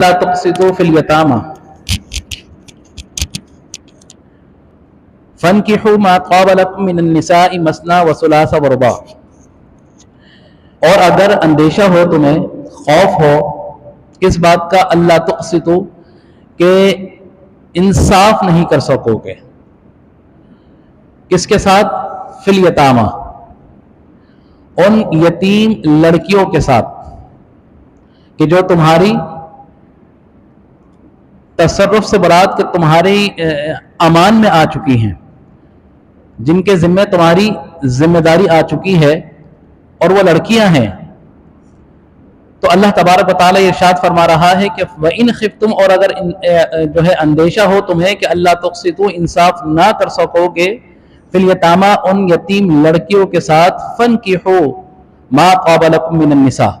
لا تقسطوا فی الیتامى فانکحوا ما طاب لکم من النساء مثنی وثلاث ورباع۔ اور اگر اندیشہ ہو تمہیں، خوف ہو کس بات کا، اللہ تقسطوا کہ انصاف نہیں کر سکو گے، کس کے ساتھ؟ فی الیتامى، ان یتیم لڑکیوں کے ساتھ کہ جو تمہاری تصرف سے برات کہ تمہاری امان میں آ چکی ہیں، جن کے ذمہ تمہاری ذمہ داری آ چکی ہے، اور وہ لڑکیاں ہیں۔ تو اللہ تبارک و تعالیٰ ارشاد فرما رہا ہے کہ وَإِنْ خِفْتُمْ، اور اگر جو ہے اندیشہ ہو تمہیں کہ اللہ تقسطوا انصاف نہ کر سکو گے، فی الیتامى ان یتیم لڑکیوں کے ساتھ، فانکحوا ما طاب لکم من النساء،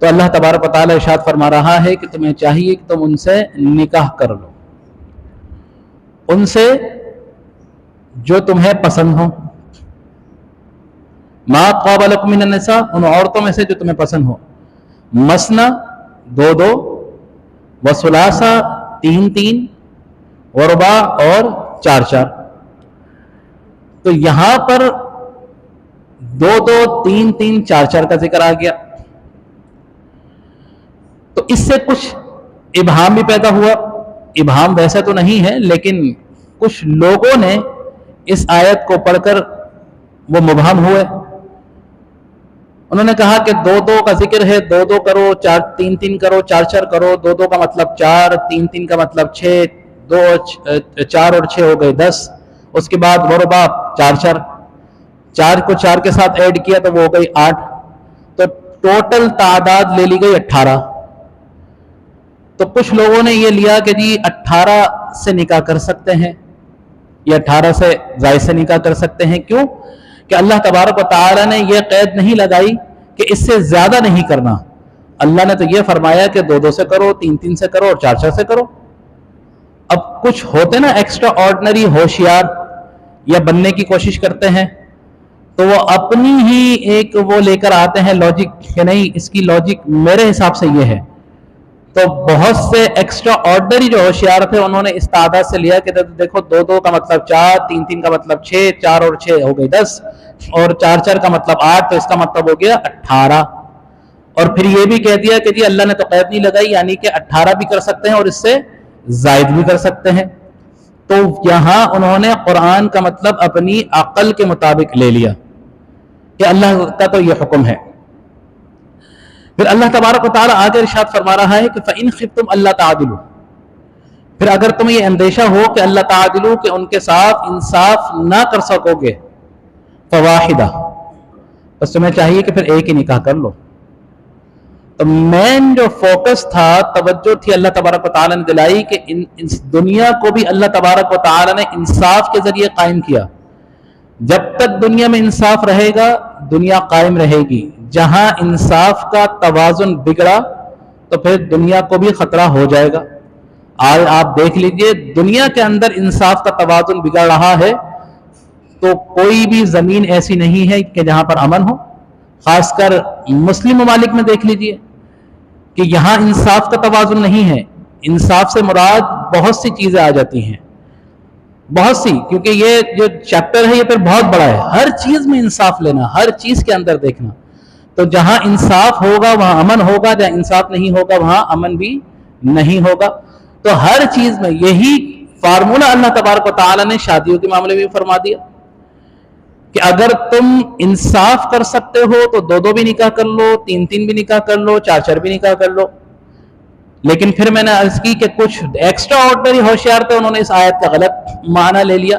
تو اللہ تبارک و تعالیٰ ارشاد فرما رہا ہے کہ تمہیں چاہیے کہ تم ان سے نکاح کر لو، ان سے جو تمہیں پسند ہو، ما طاب لکم من النساء، ان عورتوں میں سے جو تمہیں پسند ہو، مثنی دو دو، وثلاثہ تین تین، ورباع اور چار چار۔ تو یہاں پر دو دو تین تین چار چار کا ذکر آ گیا، تو اس سے کچھ ابہام بھی پیدا ہوا۔ ابہام ویسے تو نہیں ہے، لیکن کچھ لوگوں نے اس آیت کو پڑھ کر وہ مبہم ہوئے، انہوں نے کہا کہ دو دو کا ذکر ہے، دو دو کرو، چار تین تین کرو، چار چار کرو، دو دو کا مطلب چار، تین تین کا مطلب چھ، دو چار اور چھ ہو گئے 10، اس کے بعد ورباع چار چار، چار کو چار کے ساتھ ایڈ کیا تو وہ ہو گئی 8، تو ٹوٹل تعداد لے لی گئی 18۔ تو کچھ لوگوں نے یہ لیا کہ جی 18 سے نکاح کر سکتے ہیں، یا 18 سے زائد سے نکاح کر سکتے ہیں۔ کیوں کہ اللہ تبارک و تعالی نے یہ قید نہیں لگائی کہ اس سے زیادہ نہیں کرنا، اللہ نے تو یہ فرمایا کہ دو دو سے کرو، تین تین سے کرو اور چار چار سے کرو۔ اب کچھ ہوتے نا ایکسٹرا آرڈنری ہوشیار، یا بننے کی کوشش کرتے ہیں، تو وہ اپنی ہی ایک وہ لے کر آتے ہیں لاجک کہ نہیں اس کی لاجک میرے حساب سے یہ ہے۔ تو بہت سے ایکسٹرا آرڈنری جو ہوشیار تھے انہوں نے اس تعداد سے لیا کہ دیکھو دو دو کا مطلب 4، تین تین کا مطلب 6، 4 اور 6 ہو گئی 10، اور چار چار کا مطلب 8، تو اس کا مطلب ہو گیا 18۔ اور پھر یہ بھی کہہ دیا کہ جی اللہ نے تو قید نہیں لگائی، یعنی کہ 18 بھی کر سکتے ہیں اور اس سے زائد بھی کر سکتے ہیں۔ تو یہاں انہوں نے قرآن کا مطلب اپنی عقل کے مطابق لے لیا کہ اللہ کا تو یہ حکم ہے۔ پھر اللہ تبارک و تعالیٰ آگے ارشاد فرما رہا ہے کہ فَإِنْ خِفْتُمْ أَلَّا تَعْدِلُوا، پھر اگر تمہیں یہ اندیشہ ہو کہ اللہ تعدلوا کہ ان کے ساتھ انصاف نہ کر سکو گے، فواحدہ، بس تمہیں چاہیے کہ پھر ایک ہی نکاح کر لو۔ تو مین جو فوکس تھا، توجہ تھی اللہ تبارک و تعالیٰ نے دلائی کہ اس دنیا کو بھی اللہ تبارک و تعالیٰ نے انصاف کے ذریعے قائم کیا۔ جب تک دنیا میں انصاف رہے گا دنیا قائم رہے گی، جہاں انصاف کا توازن بگڑا تو پھر دنیا کو بھی خطرہ ہو جائے گا۔ آج آپ دیکھ لیجئے دنیا کے اندر انصاف کا توازن بگڑ رہا ہے تو کوئی بھی زمین ایسی نہیں ہے کہ جہاں پر امن ہو۔ خاص کر مسلم ممالک میں دیکھ لیجئے کہ یہاں انصاف کا توازن نہیں ہے۔ انصاف سے مراد بہت سی چیزیں آ جاتی ہیں، بہت سی، کیونکہ یہ جو چیپٹر ہے یہ پھر بہت بڑا ہے، ہر چیز میں انصاف لینا، ہر چیز کے اندر دیکھنا۔ تو جہاں انصاف ہوگا وہاں امن ہوگا، جہاں انصاف نہیں ہوگا وہاں امن بھی نہیں ہوگا۔ تو ہر چیز میں یہی فارمولہ اللہ تبارک و تعالیٰ نے شادیوں کے معاملے میں بھی فرما دیا کہ اگر تم انصاف کر سکتے ہو تو دو دو بھی نکاح کر لو، تین تین بھی نکاح کر لو، چار چار بھی نکاح کر لو۔ لیکن پھر میں نے عرض کی کہ کچھ ایکسٹرا آرڈنری ہوشیار تھے، انہوں نے اس آیت کا غلط معنی لے لیا۔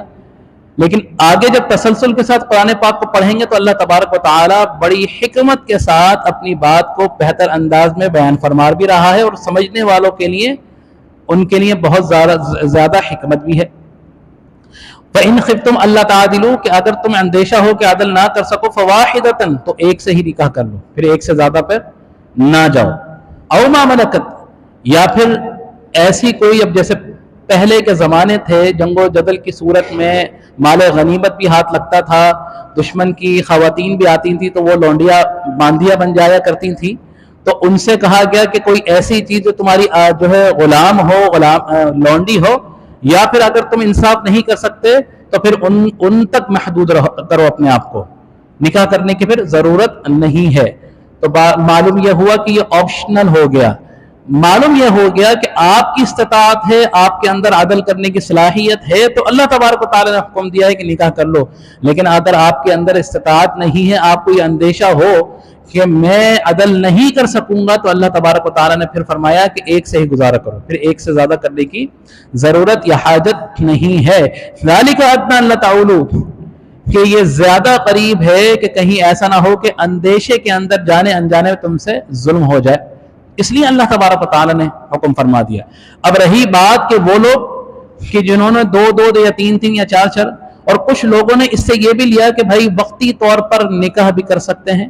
لیکن آگے جب تسلسل کے ساتھ قرآن پاک کو پڑھیں گے تو اللہ تبارک و تعالیٰ بڑی حکمت کے ساتھ اپنی بات کو بہتر انداز میں بیان فرما بھی رہا ہے، اور سمجھنے والوں کے لیے ان کے لیے بہت زیادہ حکمت بھی ہے۔ فَإِنْ خِفْتُمْ أَلَّا تَعْدِلُوا کہ اگر تم اندیشہ ہو کہ عدل نہ کر سکو، فَوَاحِدَةً تو ایک سے ہی نکاح کر لو، پھر ایک سے زیادہ پر نہ جاؤ۔ أَوْ مَا مَلَكَتْ یا پھر ایسی کوئی، اب جیسے پہلے کے زمانے تھے جنگ و جدل کی صورت میں مال غنیمت بھی ہاتھ لگتا تھا، دشمن کی خواتین بھی آتی تھیں تو وہ لونڈیا باندیا بن جایا کرتی تھیں، تو ان سے کہا گیا کہ کوئی ایسی چیز جو تمہاری جو ہے غلام ہو، لونڈی ہو، یا پھر اگر تم انصاف نہیں کر سکتے تو پھر ان تک محدود کرو اپنے آپ کو، نکاح کرنے کی پھر ضرورت نہیں ہے۔ تو معلوم یہ ہوا کہ یہ آپشنل ہو گیا، معلوم یہ ہو گیا کہ آپ کی استطاعت ہے، آپ کے اندر عدل کرنے کی صلاحیت ہے تو اللہ تبارک و تعالیٰ نے حکم دیا ہے کہ نکاح کر لو، لیکن اگر آپ کے اندر استطاعت نہیں ہے، آپ کو یہ اندیشہ ہو کہ میں عدل نہیں کر سکوں گا، تو اللہ تبارک و تعالیٰ نے پھر فرمایا کہ ایک سے ہی گزارا کرو، پھر ایک سے زیادہ کرنے کی ضرورت یا حاجت نہیں ہے۔ ذالک ادنیٰ الا تعولوا، کہ یہ زیادہ قریب ہے کہ کہیں ایسا نہ ہو کہ اندیشے کے اندر جانے انجانے میں تم سے ظلم ہو جائے، اس لیے اللہ تبارک و تعالیٰ نے حکم فرما دیا۔ اب رہی بات کہ وہ لوگ کہ جنہوں نے دو یا تین یا چار، اور کچھ لوگوں نے اس سے یہ بھی لیا کہ بھائی وقتی طور پر نکاح بھی کر سکتے ہیں،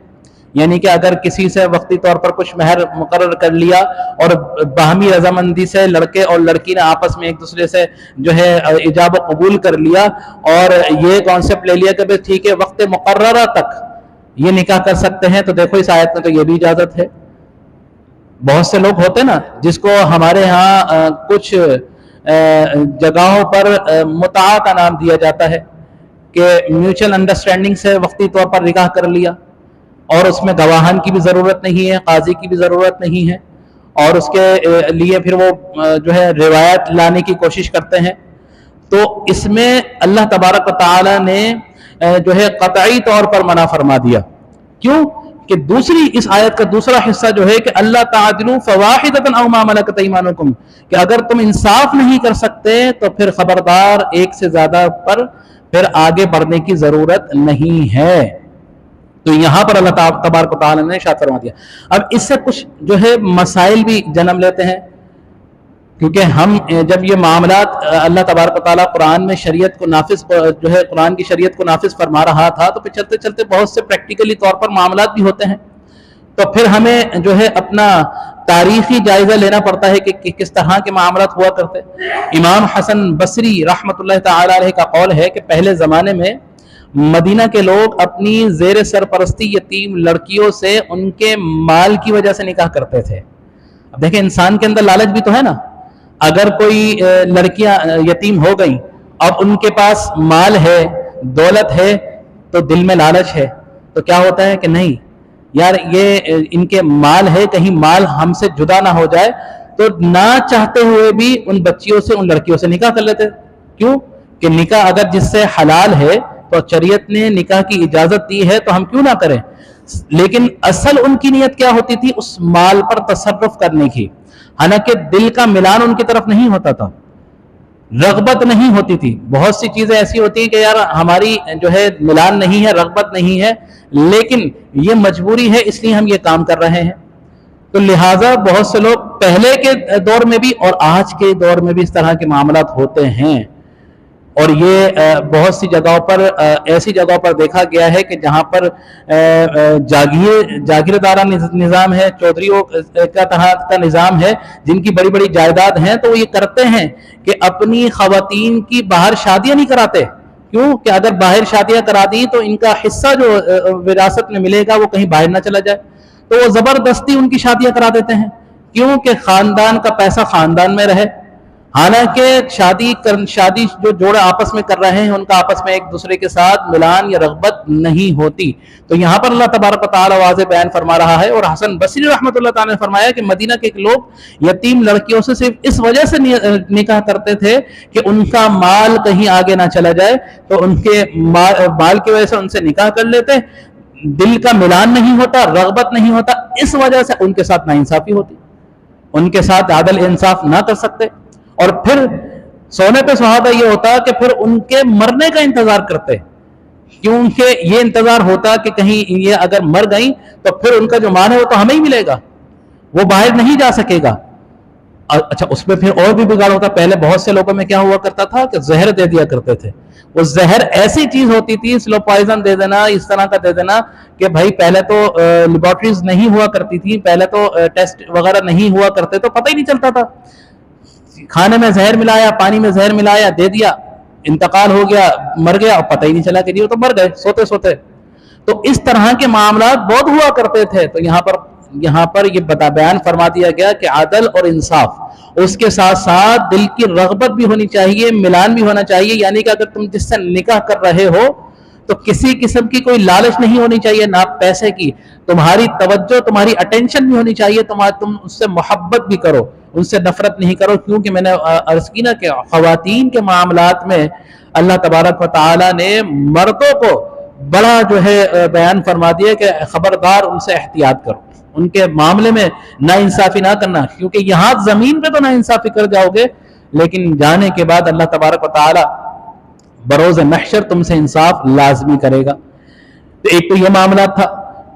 یعنی کہ اگر کسی سے وقتی طور پر کچھ مہر مقرر کر لیا اور باہمی رضامندی سے لڑکے اور لڑکی نے آپس میں ایک دوسرے سے جو ہے ایجاب و قبول کر لیا اور یہ کانسیپٹ لے لیا کہ بھائی ٹھیک ہے وقت مقررہ تک یہ نکاح کر سکتے ہیں، تو دیکھو اس آیت میں تو یہ بھی اجازت ہے۔ بہت سے لوگ ہوتے نا جس کو ہمارے ہاں کچھ جگہوں پر متاع کا نام دیا جاتا ہے کہ میوچل انڈرسٹینڈنگ سے وقتی طور پر نکاح کر لیا، اور اس میں گواہان کی بھی ضرورت نہیں ہے، قاضی کی بھی ضرورت نہیں ہے، اور اس کے لیے پھر وہ جو ہے روایت لانے کی کوشش کرتے ہیں۔ تو اس میں اللہ تبارک و تعالی نے جو ہے قطعی طور پر منع فرما دیا۔ کیوں؟ کہ دوسری اس آیت کا دوسرا حصہ جو ہے کہ اللہ تعدلوا فواحدۃ او ما ملکت ایمانکم، کہ اگر تم انصاف نہیں کر سکتے تو پھر خبردار ایک سے زیادہ پر پھر آگے بڑھنے کی ضرورت نہیں ہے۔ تو یہاں پر اللہ تبارک و تعالیٰ نے ارشاد فرما دیا۔ اب اس سے کچھ جو ہے مسائل بھی جنم لیتے ہیں، کیونکہ ہم جب یہ معاملات اللہ تبارک و تعالیٰ قرآن میں شریعت کو نافذ جو ہے قرآن کی شریعت کو نافذ فرما رہا تھا، تو پھر چلتے چلتے بہت سے پریکٹیکلی طور پر معاملات بھی ہوتے ہیں، تو پھر ہمیں جو ہے اپنا تاریخی جائزہ لینا پڑتا ہے کہ کس طرح کے معاملات ہوا کرتے۔ امام حسن بصری رحمۃ اللہ تعالی علیہ کا قول ہے کہ پہلے زمانے میں مدینہ کے لوگ اپنی زیر سرپرستی یتیم لڑکیوں سے ان کے مال کی وجہ سے نکاح کرتے تھے۔ اب دیکھیں انسان کے اندر لالچ بھی تو ہے نا، اگر کوئی لڑکیاں یتیم ہو گئیں، اب ان کے پاس مال ہے، دولت ہے، تو دل میں لالچ ہے، تو کیا ہوتا ہے کہ نہیں یار یہ ان کے مال ہے، کہیں مال ہم سے جدا نہ ہو جائے، تو نہ چاہتے ہوئے بھی ان بچیوں سے ان لڑکیوں سے نکاح کر لیتے۔ کیوں کہ نکاح اگر جس سے حلال ہے تو شریعت نے نکاح کی اجازت دی ہے تو ہم کیوں نہ کریں۔ لیکن اصل ان کی نیت کیا ہوتی تھی؟ اس مال پر تصرف کرنے کی، حالانکہ دل کا ملان ان کی طرف نہیں ہوتا تھا، رغبت نہیں ہوتی تھی۔ بہت سی چیزیں ایسی ہوتی ہیں کہ یار ہماری جو ہے ملان نہیں ہے، رغبت نہیں ہے، لیکن یہ مجبوری ہے اس لیے ہم یہ کام کر رہے ہیں۔ تو لہٰذا بہت سے لوگ پہلے کے دور میں بھی اور آج کے دور میں بھی اس طرح کے معاملات ہوتے ہیں، اور یہ بہت سی جگہوں پر ایسی جگہوں پر دیکھا گیا ہے کہ جہاں پر جاگیردارہ نظام ہے، چودھریوں کا طرح کا نظام ہے، جن کی بڑی بڑی جائیداد ہیں، تو وہ یہ کرتے ہیں کہ اپنی خواتین کی باہر شادیاں نہیں کراتے۔ کیوں کہ اگر باہر شادیاں کرا دی تو ان کا حصہ جو وراثت میں ملے گا وہ کہیں باہر نہ چلا جائے، تو وہ زبردستی ان کی شادیاں کرا دیتے ہیں، کیوں کہ خاندان کا پیسہ خاندان میں رہے۔ حالانکہ شادی جو جوڑے آپس میں کر رہے ہیں ان کا آپس میں ایک دوسرے کے ساتھ ملان یا رغبت نہیں ہوتی۔ تو یہاں پر اللہ تبارک و تعالیٰ واضح بیان فرما رہا ہے، اور حسن بصری رحمۃ اللہ تعالیٰ نے فرمایا کہ مدینہ کے لوگ یتیم لڑکیوں سے صرف اس وجہ سے نکاح کرتے تھے کہ ان کا مال کہیں آگے نہ چلا جائے، تو ان کے مال کی وجہ سے ان سے نکاح کر لیتے، دل کا ملان نہیں ہوتا، رغبت نہیں ہوتا، اس وجہ سے ان کے ساتھ ناانصافی ہوتی، ان کے ساتھ عدل انصاف نہ کر سکتے، اور پھر سونے پہ سہاگا یہ ہوتا کہ پھر ان کے مرنے کا انتظار کرتے، کیونکہ یہ انتظار ہوتا کہ کہیں یہ اگر مر گئیں تو پھر ان کا جو مال ہے وہ تو ہمیں ہی ملے گا، وہ باہر نہیں جا سکے گا۔ اچھا اس میں پھر اور بھی بگاڑ ہوتا۔ پہلے بہت سے لوگوں میں کیا ہوا کرتا تھا کہ زہر دے دیا کرتے تھے، وہ زہر ایسی چیز ہوتی تھی، سلو پوائزن دے دینا، اس طرح کا دے دینا کہ بھائی پہلے تو لیبارٹریز نہیں ہوا کرتی تھی، پہلے تو ٹیسٹ وغیرہ نہیں ہوا کرتے، تو پتہ ہی نہیں چلتا تھا، کھانے میں زہر ملایا، پانی میں زہر ملایا، دے دیا، انتقال ہو گیا، مر گیا، اور پتہ ہی نہیں چلا کہ وہ تو مر گئے سوتے سوتے۔ تو اس طرح کے معاملات بہت ہوا کرتے تھے۔ تو یہاں پر یہاں پر یہ بیان فرما دیا گیا کہ عدل اور انصاف، اس کے ساتھ ساتھ دل کی رغبت بھی ہونی چاہیے، ملان بھی ہونا چاہیے. یعنی کہ اگر تم جس سے نکاح کر رہے ہو تو کسی قسم کی کوئی لالچ نہیں ہونی چاہیے، نہ پیسے کی. تمہاری توجہ، تمہاری اٹینشن بھی ہونی چاہیے، تم اس سے محبت بھی کرو، ان سے نفرت نہیں کرو. کیونکہ میں نے عرض کی نا کہ خواتین کے معاملات میں اللہ تبارک و تعالی نے مردوں کو بڑا جو ہے بیان فرما دیا کہ خبردار ان سے احتیاط کرو، ان کے معاملے میں نا انصافی نہ کرنا. کیونکہ یہاں زمین پہ تو نا انصافی کر جاؤ گے، لیکن جانے کے بعد اللہ تبارک و تعالی بروز محشر تم سے انصاف لازمی کرے گا. تو ایک تو یہ معاملہ تھا.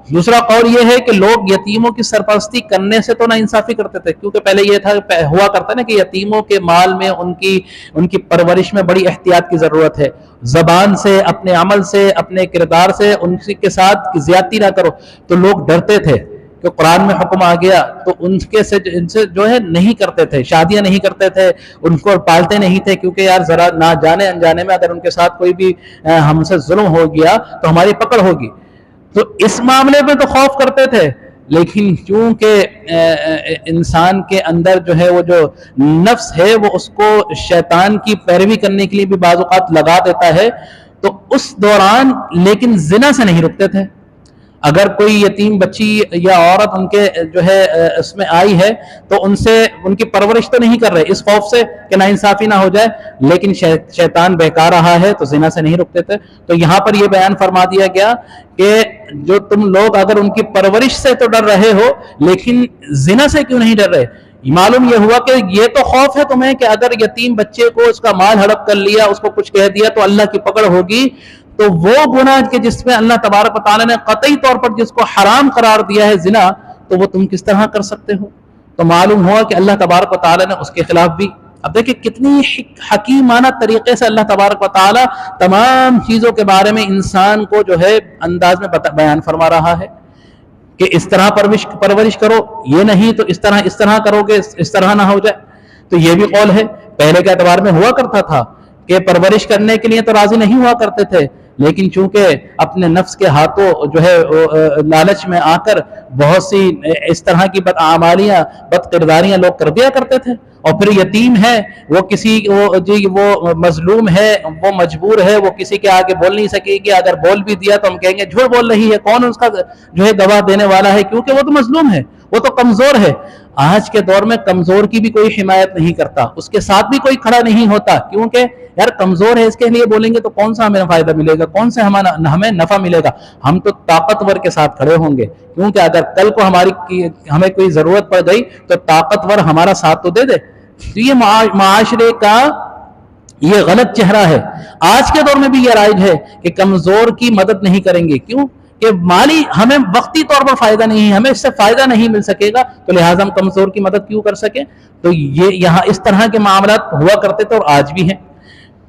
دوسرا قول یہ ہے کہ لوگ یتیموں کی سرپرستی کرنے سے تو نا انصافی کرتے تھے، کیونکہ پہلے یہ تھا ہوا کرتا نا کہ یتیموں کے مال میں ان کی پرورش میں بڑی احتیاط کی ضرورت ہے. زبان سے، اپنے عمل سے، اپنے کردار سے ان کے ساتھ زیادتی نہ کرو. تو لوگ ڈرتے تھے کہ قرآن میں حکم آ گیا تو ان سے جو ہے نہیں کرتے تھے، شادیاں نہیں کرتے تھے، ان کو پالتے نہیں تھے. کیونکہ یار ذرا نہ جانے انجانے میں اگر ان کے ساتھ کوئی بھی ہم سے ظلم ہو گیا تو ہماری پکڑ ہوگی. تو اس معاملے میں تو خوف کرتے تھے. لیکن چونکہ انسان کے اندر جو ہے وہ جو نفس ہے وہ اس کو شیطان کی پیروی کرنے کے لیے بھی بعض اوقات لگا دیتا ہے، تو اس دوران لیکن زنا سے نہیں رکتے تھے. اگر کوئی یتیم بچی یا عورت ان کے جو ہے اس میں آئی ہے تو ان کی پرورش تو نہیں کر رہے اس خوف سے کہ ناانصافی نہ ہو جائے، لیکن شیطان بہکا رہا ہے تو زنا سے نہیں رکتے تھے. تو یہاں پر یہ بیان فرما دیا گیا کہ جو تم لوگ اگر ان کی پرورش سے تو ڈر رہے ہو لیکن زنا سے کیوں نہیں ڈر رہے. معلوم یہ ہوا کہ یہ تو خوف ہے تمہیں کہ اگر یتیم بچے کو اس کا مال ہڑپ کر لیا، اس کو کچھ کہہ دیا تو اللہ کی پکڑ ہوگی. تو وہ گناہ کے جس میں اللہ تبارک و تعالی نے قطعی طور پر جس کو حرام قرار دیا ہے زنا، تو وہ تم کس طرح کر سکتے ہو. تو معلوم ہوا کہ اللہ تبارک و تعالی نے اس کے خلاف بھی. اب دیکھیں کتنی حکیمانہ طریقے سے اللہ تبارک و تعالی تمام چیزوں کے بارے میں انسان کو جو ہے انداز میں بیان فرما رہا ہے کہ اس طرح پرورش کرو، یہ نہیں تو اس طرح کرو گے، اس طرح نہ ہو جائے. تو یہ بھی قول ہے. پہلے کے اعتبار میں ہوا کرتا تھا کہ پرورش کرنے کے لیے تو راضی نہیں ہوا کرتے تھے، لیکن چونکہ اپنے نفس کے ہاتھوں جو ہے لالچ میں آ کر بہت سی اس طرح کی بدعمالیاں، بد کرداریاں لوگ کر دیا کرتے تھے. اور پھر یتیم ہے، وہ مظلوم ہے، وہ مجبور ہے، وہ کسی کے آگے بول نہیں سکے گی. اگر بول بھی دیا تو ہم کہیں گے جھوٹ بول رہی ہے، کون اس کا جو ہے گواہ دینے والا ہے، کیونکہ وہ تو مظلوم ہے، وہ تو کمزور ہے. آج کے دور میں کمزور کی بھی کوئی حمایت نہیں کرتا، اس کے ساتھ بھی کوئی کھڑا نہیں ہوتا. کیونکہ یار کمزور ہے، اس کے لیے بولیں گے تو کون سا ہمیں فائدہ ملے گا، کون سے ہمیں نفع ملے گا. ہم تو طاقتور کے ساتھ کھڑے ہوں گے، کیونکہ اگر کل کو ہمیں کوئی ضرورت پڑ گئی تو طاقتور ہمارا ساتھ تو دے دے. تو یہ معاشرے کا یہ غلط چہرہ ہے. آج کے دور میں بھی یہ رائج ہے کہ کمزور کی مدد نہیں کریں گے. کیوں کہ مالی ہمیں وقتی طور پر فائدہ نہیں ہے، ہمیں اس سے فائدہ نہیں مل سکے گا، تو لہٰذا ہم کمزور کی مدد کیوں کر سکیں. تو یہ یہاں اس طرح کے معاملات ہوا کرتے تھے اور آج بھی ہیں.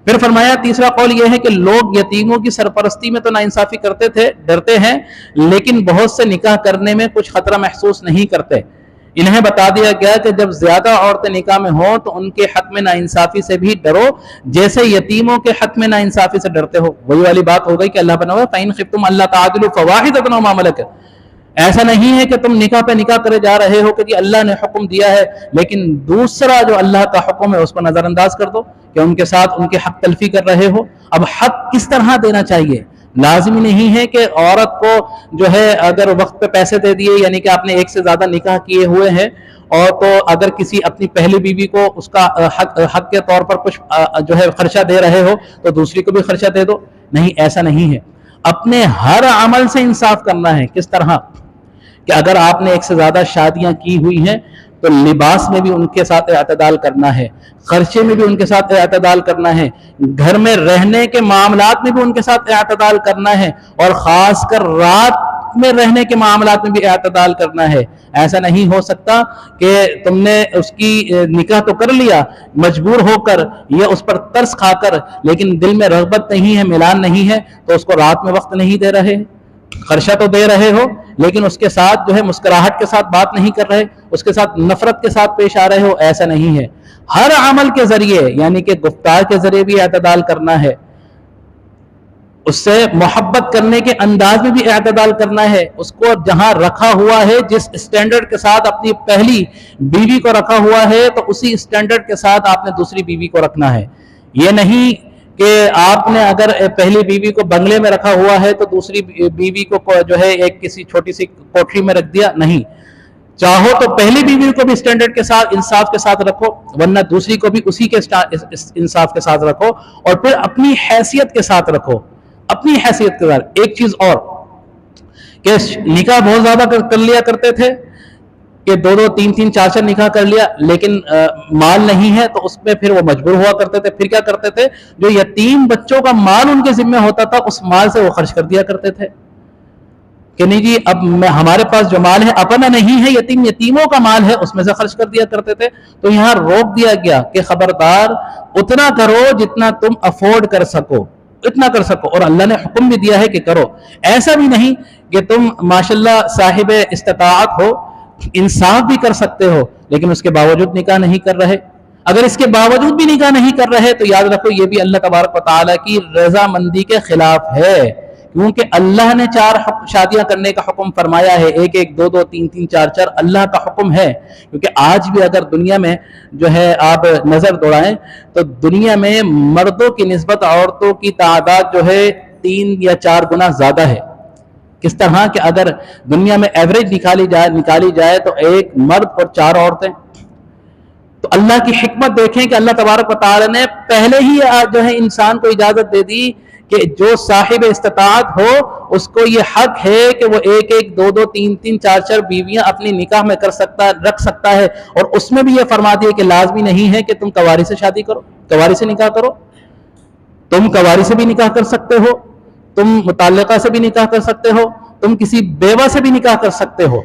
پھر فرمایا تیسرا قول یہ ہے کہ لوگ یتیموں کی سرپرستی میں تو ناانصافی کرتے تھے، ڈرتے ہیں، لیکن بہت سے نکاح کرنے میں کچھ خطرہ محسوس نہیں کرتے. انہیں بتا دیا گیا کہ جب زیادہ عورتیں نکاح میں ہوں تو ان کے حق میں ناانصافی سے بھی ڈرو جیسے یتیموں کے حق میں ناانصافی سے ڈرتے ہو. وہی والی بات ہو گئی کہ اللہ بنا ہوا فَإِنْ خِفْتُمْ أَلَّا تَعْدِلُوا فَوَاحِدَةً أَوْ مَا مَلَكَتْ. ایسا نہیں ہے کہ تم نکاح پہ نکاح کرے جا رہے ہو کہ جی اللہ نے حکم دیا ہے، لیکن دوسرا جو اللہ کا حکم ہے اس کو نظر انداز کر دو کہ ان کے ساتھ ان کے حق تلفی کر رہے ہو. اب حق کس طرح دینا چاہیے؟ لازمی نہیں ہے کہ عورت کو جو ہے اگر وقت پہ پیسے دے دیے، یعنی کہ آپ نے ایک سے زیادہ نکاح کیے ہوئے ہیں اور تو اگر کسی اپنی پہلی بیوی کو اس کا حق کے طور پر کچھ جو ہے خرچہ دے رہے ہو تو دوسری کو بھی خرچہ دے دو. نہیں، ایسا نہیں ہے. اپنے ہر عمل سے انصاف کرنا ہے. کس طرح کہ اگر آپ نے ایک سے زیادہ شادیاں کی ہوئی ہیں تو لباس میں بھی ان کے ساتھ اعتدال کرنا ہے، خرچے میں بھی ان کے ساتھ اعتدال کرنا ہے، گھر میں رہنے کے معاملات میں بھی ان کے ساتھ اعتدال کرنا ہے، اور خاص کر رات میں رہنے کے معاملات میں بھی اعتدال کرنا ہے. ایسا نہیں ہو سکتا کہ تم نے اس کی نکاح تو کر لیا مجبور ہو کر یا اس پر ترس کھا کر، لیکن دل میں رغبت نہیں ہے، ملان نہیں ہے، تو اس کو رات میں وقت نہیں دے رہے، خرچہ تو دے رہے ہو لیکن اس کے ساتھ جو ہے مسکراہٹ کے ساتھ بات نہیں کر رہے، اس کے ساتھ نفرت کے ساتھ پیش آ رہے ہو. ایسا نہیں ہے. ہر عمل کے ذریعے یعنی کہ گفتار کے ذریعے بھی اعتدال کرنا ہے، اس سے محبت کرنے کے انداز میں بھی اعتدال کرنا ہے، اس کو جہاں رکھا ہوا ہے، جس اسٹینڈرڈ کے ساتھ اپنی پہلی بیوی کو رکھا ہوا ہے تو اسی اسٹینڈرڈ کے ساتھ آپ نے دوسری بیوی کو رکھنا ہے۔ یہ نہیں کہ آپ نے اگر پہلی بیوی کو بنگلے میں رکھا ہوا ہے تو دوسری بیوی کو جو ہے ایک کسی چھوٹی سی کوٹری میں رکھ دیا، نہیں، چاہو تو پہلی بیوی کو بھی اسٹینڈرڈ کے ساتھ انصاف کے ساتھ رکھو، ورنہ دوسری کو بھی اسی کے انصاف کے ساتھ رکھو، اور پھر اپنی حیثیت کے ساتھ رکھو، اپنی حیثیت کے ساتھ۔ ایک چیز اور کہ نکاح بہت زیادہ کر لیا کرتے تھے کہ دو دو تین تین چار چار نکاح کر لیا، لیکن مال نہیں ہے تو اس میں پھر وہ مجبور ہوا کرتے تھے۔ پھر کیا کرتے تھے؟ جو یتیم بچوں کا مال ان کے ذمہ ہوتا تھا اس مال سے وہ خرچ کر دیا کرتے تھے کہ نہیں جی اب ہمارے پاس جو مال ہے اپنا نہیں ہے، یتیموں کا مال ہے، اس میں سے خرچ کر دیا کرتے تھے۔ تو یہاں روک دیا گیا کہ خبردار اتنا کرو جتنا تم افورڈ کر سکو، اتنا کر سکو، اور اللہ نے حکم بھی دیا ہے کہ کرو۔ ایسا بھی نہیں کہ تم ماشاءاللہ صاحب استطاعت ہو، انصاف بھی کر سکتے ہو، لیکن اس کے باوجود نکاح نہیں کر رہے۔ اگر اس کے باوجود بھی نکاح نہیں کر رہے تو یاد رکھو یہ بھی اللہ تبارک و تعالیٰ کی رضامندی کے خلاف ہے، کیونکہ اللہ نے 4 شادیاں کرنے کا حکم فرمایا ہے، 1 1 2 2 3 3 4 4 اللہ کا حکم ہے۔ کیونکہ آج بھی اگر دنیا میں جو ہے آپ نظر دوڑائیں تو دنیا میں مردوں کی نسبت عورتوں کی تعداد جو ہے 3 یا 4 گنا زیادہ ہے۔ کس طرح کہ اگر دنیا میں ایوریج نکالی جائے تو 1 مرد اور 4 عورتیں۔ تو اللہ کی حکمت دیکھیں کہ اللہ تبارک و تعالی نے پہلے ہی جو ہے انسان کو اجازت دے دی کہ جو صاحب استطاعت ہو اس کو یہ حق ہے کہ وہ 1 1 2 2 3 3 4 4 بیویاں اپنی نکاح میں رکھ سکتا ہے، اور اس میں بھی یہ فرما دیا کہ لازمی نہیں ہے کہ تم کواری سے شادی کرو، کواری سے نکاح کرو، تم کواری سے بھی نکاح کر سکتے ہو، تم متعلقہ سے بھی نکاح کر سکتے ہو، تم کسی بیوہ سے بھی نکاح کر سکتے ہو،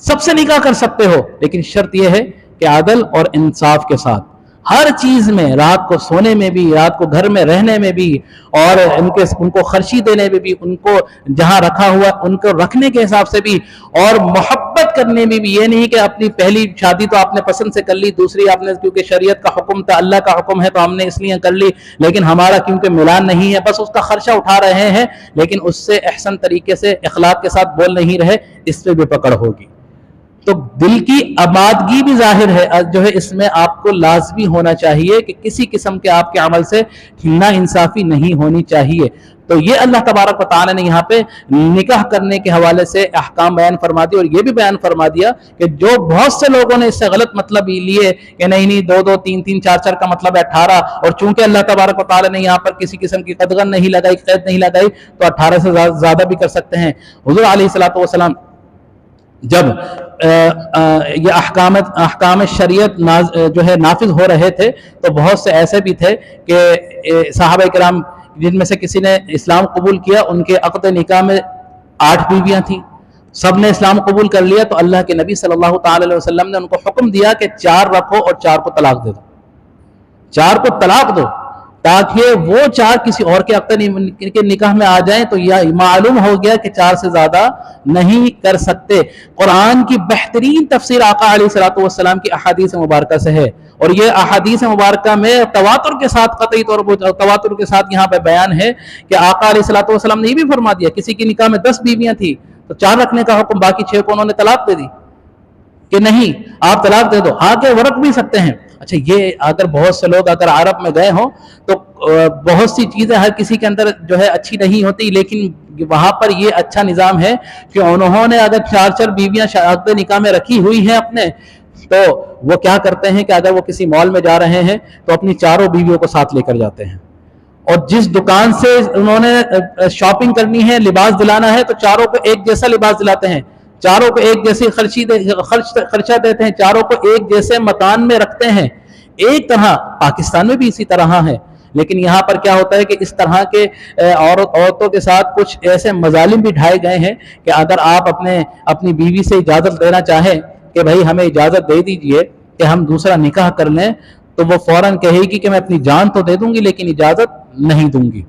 سب سے نکاح کر سکتے ہو، لیکن شرط یہ ہے کہ عدل اور انصاف کے ساتھ ہر چیز میں، رات کو سونے میں بھی، رات کو گھر میں رہنے میں بھی، اور ان کو خرچی دینے میں بھی، ان کو جہاں رکھا ہوا ان کو رکھنے کے حساب سے بھی، اور محبت کرنے میں بھی۔ یہ نہیں کہ اپنی پہلی شادی تو آپ نے پسند سے کر لی، دوسری آپ نے کیونکہ شریعت کا حکم تھا، اللہ کا حکم ہے تو ہم نے اس لیے کر لی، لیکن ہمارا کیونکہ ملان نہیں ہے بس اس کا خرچہ اٹھا رہے ہیں، لیکن اس سے احسن طریقے سے اخلاق کے ساتھ بول نہیں رہے، اس پہ بھی پکڑ ہوگی۔ تو دل کی آبادگی بھی ظاہر ہے جو ہے، اس میں آپ کو لازمی ہونا چاہیے کہ کسی قسم کے آپ کے عمل سے نا انصافی نہیں ہونی چاہیے۔ تو یہ اللہ تبارک و تعالی نے یہاں پہ نکاح کرنے کے حوالے سے احکام بیان فرما دیا، اور یہ بھی بیان فرما دیا کہ جو بہت سے لوگوں نے اس سے غلط مطلب لیے کہ نہیں 2 2 3 3 4 4 کا مطلب ہے 18، اور چونکہ اللہ تبارک و تعالی نے یہاں پر کسی قسم کی قدغن نہیں لگائی، قید نہیں لگائی، تو 18 سے زیادہ بھی کر سکتے ہیں۔ حضور علیہ الصلوۃ والسلام جب یہ احکام شریعت جو ہے نافذ ہو رہے تھے تو بہت سے ایسے بھی تھے کہ صحابہ کرام جن میں سے کسی نے اسلام قبول کیا، ان کے عقد نکاح میں 8 بیویاں تھیں، سب نے اسلام قبول کر لیا، تو اللہ کے نبی صلی اللہ تعالی علیہ وسلم نے ان کو حکم دیا کہ 4 رکھو اور 4 کو طلاق دے دو، 4 کو طلاق دو، تاکہ وہ 4 کسی اور کے عقد کے نکاح میں آ جائیں تو یہ معلوم ہو گیا کہ 4 سے زیادہ نہیں کر سکتے۔ قرآن کی بہترین تفسیر آقا علیہ الصلوۃ والسلام کی احادیث مبارکہ سے ہے، اور یہ احادیث مبارکہ میں تواتر کے ساتھ، قطعی طور پر تواتر کے ساتھ یہاں پہ بیان ہے کہ آقا علیہ الصلوۃ والسلام نے یہ بھی فرما دیا، کسی کی نکاح میں 10 بیویاں تھیں تو 4 رکھنے کا حکم، باقی 6 کو انہوں نے طلاق دے دی کہ نہیں آپ طلاق دے دو، ہاں کہ وہ رکھ بھی سکتے ہیں۔ اچھا، یہ اگر بہت سے لوگ اگر عرب میں گئے ہوں تو بہت سی چیزیں ہر کسی کے اندر جو ہے اچھی نہیں ہوتی، لیکن وہاں پر یہ اچھا نظام ہے کہ انہوں نے اگر 4 4 بیویاں عقد نکاح میں رکھی ہوئی ہیں اپنے، تو وہ کیا کرتے ہیں کہ اگر وہ کسی مال میں جا رہے ہیں تو اپنی 4 بیویوں کو ساتھ لے کر جاتے ہیں، اور جس دکان سے انہوں نے شاپنگ کرنی ہے، لباس دلانا ہے، تو 4 کو ایک جیسا لباس دلاتے ہیں، 4 کو ایک جیسی خرچہ دیتے ہیں، 4 کو ایک جیسے مکان میں رکھتے ہیں۔ ایک طرح پاکستان میں بھی اسی طرح ہے، لیکن یہاں پر کیا ہوتا ہے کہ اس طرح کے عورتوں کے ساتھ کچھ ایسے مظالم بھی ڈھائے گئے ہیں کہ اگر آپ اپنی بیوی سے اجازت لینا چاہیں کہ بھائی ہمیں اجازت دے دیجئے کہ ہم دوسرا نکاح کر لیں، تو وہ فوراً کہے گی کہ میں اپنی جان تو دے دوں گی لیکن اجازت نہیں دوں گی۔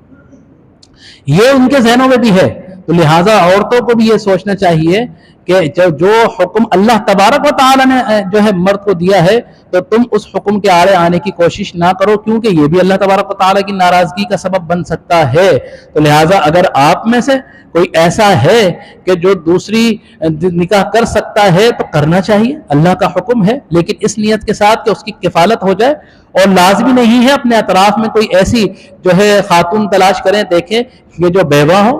یہ ان کے ذہنوں میں بھی ہے، تو لہٰذا عورتوں کو بھی یہ سوچنا چاہیے کہ جو حکم اللہ تبارک و تعالیٰ نے جو ہے مرد کو دیا ہے تو تم اس حکم کے آڑے آنے کی کوشش نہ کرو، کیونکہ یہ بھی اللہ تبارک و تعالیٰ کی ناراضگی کا سبب بن سکتا ہے۔ تو لہٰذا اگر آپ میں سے کوئی ایسا ہے کہ جو دوسری نکاح کر سکتا ہے تو کرنا چاہیے، اللہ کا حکم ہے، لیکن اس نیت کے ساتھ کہ اس کی کفالت ہو جائے، اور لازمی نہیں ہے اپنے اطراف میں کوئی ایسی جو ہے خاتون تلاش کریں، دیکھیں یہ جو بیوہ ہو،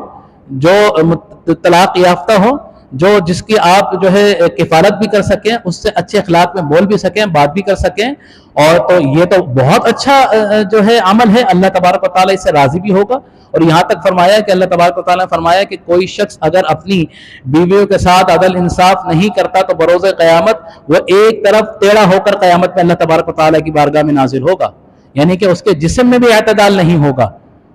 جو طلاق یافتہ ہو، جس کی آپ جو ہے کفالت بھی کر سکیں، اس سے اچھے اخلاق میں بول بھی سکیں، بات بھی کر سکیں، اور تو یہ تو بہت اچھا جو ہے عمل ہے، اللہ تبارک و تعالیٰ اس سے راضی بھی ہوگا۔ اور یہاں تک فرمایا کہ اللہ تبارک و تعالیٰ نے فرمایا کہ کوئی شخص اگر اپنی بیویوں کے ساتھ عدل انصاف نہیں کرتا تو بروز قیامت وہ ایک طرف ٹیڑھا ہو کر قیامت میں اللہ تبارک و تعالیٰ کی بارگاہ میں نازل ہوگا، یعنی کہ اس کے جسم میں بھی اعتدال نہیں ہوگا،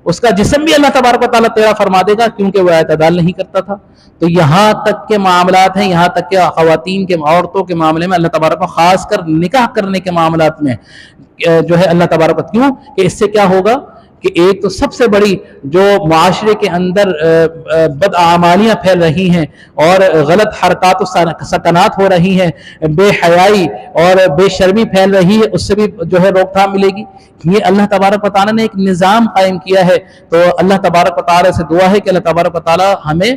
اس کا جسم بھی اللہ تبارک و تعالیٰ ٹیڑھا فرما دے گا، کیونکہ وہ اعتدال نہیں کرتا تھا۔ تو یہاں تک کے معاملات ہیں، یہاں تک کہ خواتین کے عورتوں کے معاملے میں اللہ تبارک و خاص کر نکاح کرنے کے معاملات میں جو ہے اللہ تبارک و، کیوں کہ اس سے کیا ہوگا کہ ایک تو سب سے بڑی جو معاشرے کے اندر بدعمالیاں پھیل رہی ہیں اور غلط حرکات و سکنات ہو رہی ہیں، بے حیائی اور بے شرمی پھیل رہی ہے، اس سے بھی جو ہے روک تھام ملے گی۔ یہ اللہ تبارک و تعالیٰ نے ایک نظام قائم کیا ہے، تو اللہ تبارک و تعالیٰ سے دعا ہے کہ اللہ تبارک و تعالیٰ ہمیں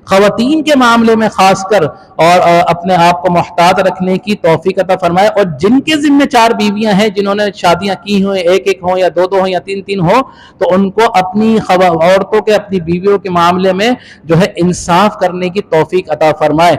خواتین کے معاملے میں خاص کر اور اپنے آپ کو محتاط رکھنے کی توفیق عطا فرمائے، اور جن کے ذمہ 4 بیویاں ہیں، جنہوں نے شادیاں کی ہوئیں، ایک ہوں یا 2 ہوں یا 3 ہوں، تو ان کو اپنی عورتوں کے، اپنی بیویوں کے معاملے میں جو ہے انصاف کرنے کی توفیق عطا فرمائے۔